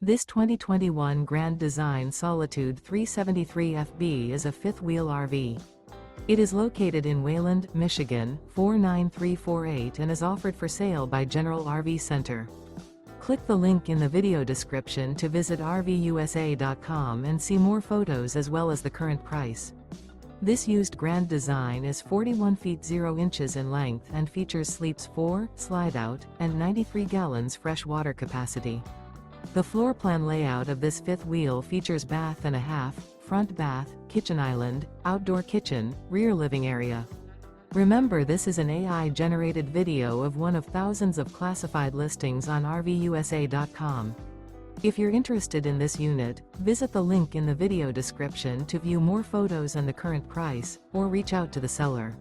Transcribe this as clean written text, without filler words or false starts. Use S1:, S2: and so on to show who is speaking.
S1: This 2021 Grand Design Solitude 373 FB is a fifth-wheel RV. It is located in Wayland, Michigan, 49348 and is offered for sale by General RV Center. Click the link in the video description to visit RVUSA.com and see more photos as well as the current price. This used Grand Design is 41 feet 0 inches in length and features sleeps 4, slide-out, and 93 gallons fresh water capacity. The floor plan layout of this fifth wheel features bath and a half, front bath, kitchen island, outdoor kitchen, rear living area. Remember, this is an AI-generated video of one of thousands of classified listings on RVUSA.com. If you're interested in this unit, visit the link in the video description to view more photos and the current price, or reach out to the seller.